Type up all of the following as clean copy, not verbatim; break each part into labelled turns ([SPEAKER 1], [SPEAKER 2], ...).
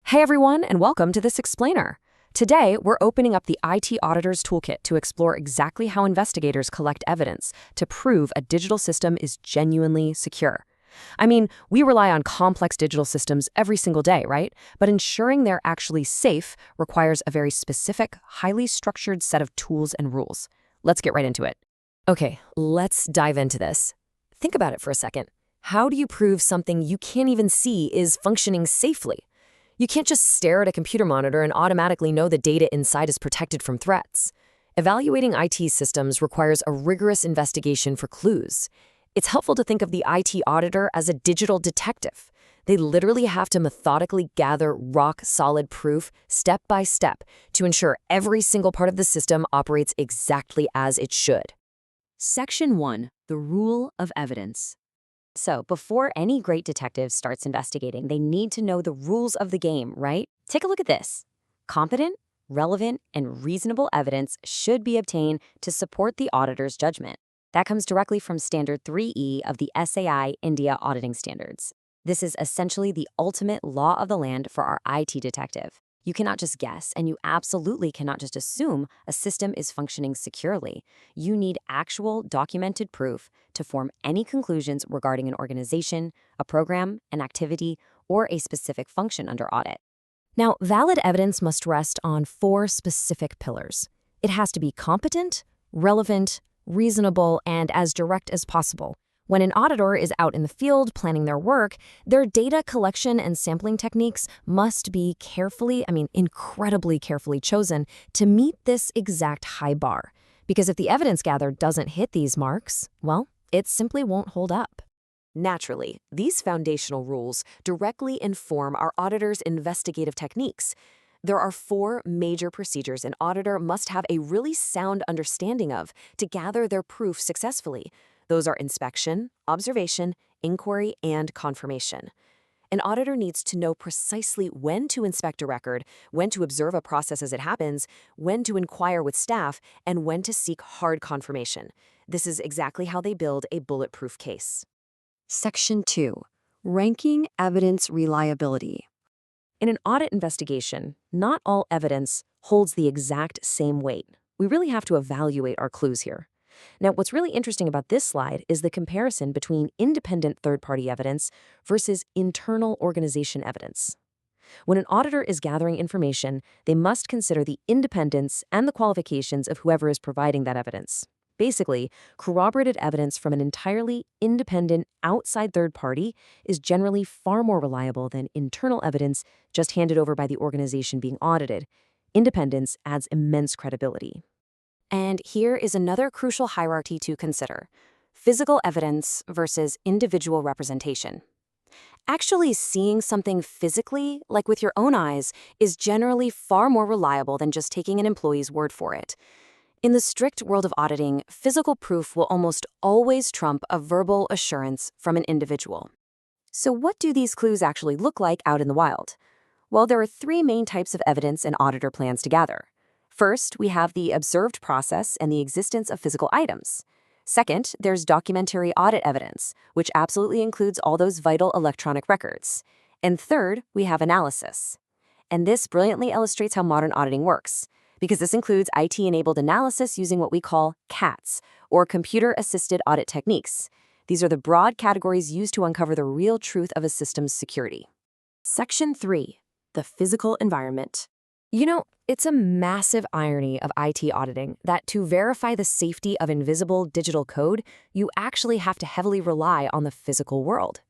[SPEAKER 1] Hey everyone, and welcome to this explainer. Today, we're opening up the IT Auditor's Toolkit to explore exactly how investigators collect evidence to prove a digital system is genuinely secure. I mean, we rely on complex digital systems every single day, right? But ensuring they're actually safe requires a very specific, highly structured set of tools and rules. Let's get right into it. Okay, let's dive into this. Think about it for a second. How do you prove something you can't even see is functioning safely? You can't just stare at a computer monitor and automatically know the data inside is protected from threats. Evaluating IT systems requires a rigorous investigation for clues. It's helpful to think of the IT auditor as a digital detective. They literally have to methodically gather rock-solid proof step by step to ensure every single part of the system operates exactly as it should. Section 1. The Rule of Evidence. So, before any great detective starts investigating, they need to know the rules of the game, right? Take a look at this. Competent, relevant, and reasonable evidence should be obtained to support the auditor's judgment. That comes directly from Standard 3E of the SAI India Auditing Standards. This is essentially the ultimate law of the land for our IT detective. You cannot just guess, and you absolutely cannot just assume a system is functioning securely. You need actual documented proof to form any conclusions regarding an organization, a program, an activity, or a specific function under audit. Now, valid evidence must rest on 4 specific pillars. It has to be competent, relevant, reasonable, and as direct as possible. When an auditor is out in the field planning their work, their data collection and sampling techniques must be incredibly carefully chosen to meet this exact high bar. Because if the evidence gathered doesn't hit these marks, well, it simply won't hold up. Naturally, these foundational rules directly inform our auditor's investigative techniques. There are 4 major procedures an auditor must have a really sound understanding of to gather their proof successfully. Those are inspection, observation, inquiry, and confirmation. An auditor needs to know precisely when to inspect a record, when to observe a process as it happens, when to inquire with staff, and when to seek hard confirmation. This is exactly how they build a bulletproof case. Section 2. Ranking evidence reliability. In an audit investigation, not all evidence holds the exact same weight. We really have to evaluate our clues here. Now, what's really interesting about this slide is the comparison between independent third-party evidence versus internal organization evidence. When an auditor is gathering information, they must consider the independence and the qualifications of whoever is providing that evidence. Basically, corroborated evidence from an entirely independent, outside third party is generally far more reliable than internal evidence just handed over by the organization being audited. Independence adds immense credibility. And here is another crucial hierarchy to consider: physical evidence versus individual representation. Actually seeing something physically, like with your own eyes, is generally far more reliable than just taking an employee's word for it. In the strict world of auditing, physical proof will almost always trump a verbal assurance from an individual. So what do these clues actually look like out in the wild? Well, there are 3 main types of evidence an auditor plans to gather. First, we have the observed process and the existence of physical items. Second, there's documentary audit evidence, which absolutely includes all those vital electronic records. And third, we have analysis. And this brilliantly illustrates how modern auditing works, because this includes IT-enabled analysis using what we call CATs, or computer-assisted audit techniques. These are the broad categories used to uncover the real truth of a system's security. Section 3. The physical environment. It's a massive irony of IT auditing that to verify the safety of invisible digital code, you actually have to heavily rely on the physical world.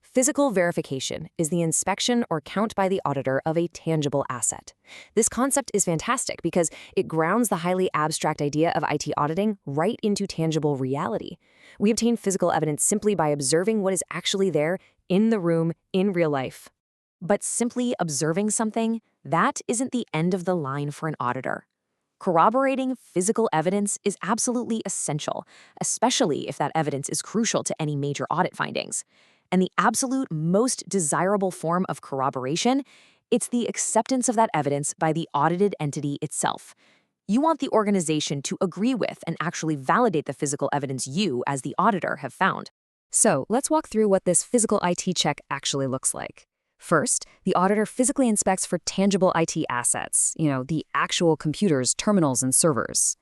[SPEAKER 1] Physical verification is the inspection or count by the auditor of a tangible asset. This concept is fantastic because it grounds the highly abstract idea of IT auditing right into tangible reality. We obtain physical evidence simply by observing what is actually there in the room in real life. But simply observing something, that isn't the end of the line for an auditor. Corroborating physical evidence is absolutely essential, especially if that evidence is crucial to any major audit findings. And the absolute most desirable form of corroboration, it's the acceptance of that evidence by the audited entity itself. You want the organization to agree with and actually validate the physical evidence you, as the auditor, have found. So let's walk through what this physical IT check actually looks like. First, the auditor physically inspects for tangible IT assets, the actual computers, terminals, and servers.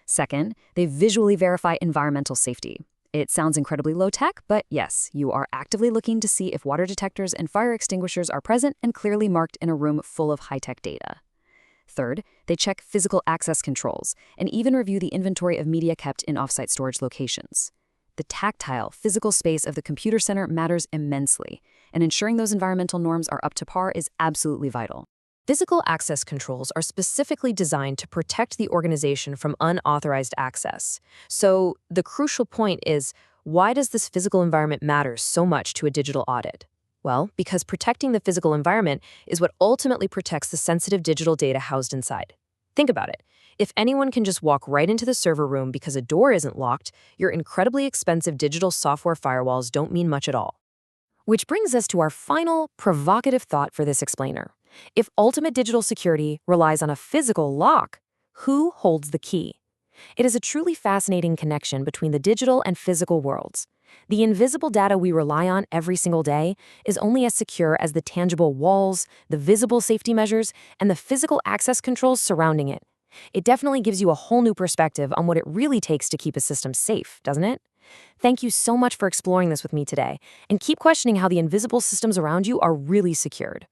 [SPEAKER 1] Second, they visually verify environmental safety. It sounds incredibly low-tech, but yes, you are actively looking to see if water detectors and fire extinguishers are present and clearly marked in a room full of high-tech data. Third, they check physical access controls and even review the inventory of media kept in offsite storage locations. The tactile, physical space of the computer center matters immensely, and ensuring those environmental norms are up to par is absolutely vital. Physical access controls are specifically designed to protect the organization from unauthorized access. So the crucial point is, why does this physical environment matter so much to a digital audit? Well, because protecting the physical environment is what ultimately protects the sensitive digital data housed inside. Think about it. If anyone can just walk right into the server room because a door isn't locked, your incredibly expensive digital software firewalls don't mean much at all. Which brings us to our final, provocative thought for this explainer. If ultimate digital security relies on a physical lock, who holds the key? It is a truly fascinating connection between the digital and physical worlds. The invisible data we rely on every single day is only as secure as the tangible walls, the visible safety measures, and the physical access controls surrounding it. It definitely gives you a whole new perspective on what it really takes to keep a system safe, doesn't it? Thank you so much for exploring this with me today, and keep questioning how the invisible systems around you are really secured.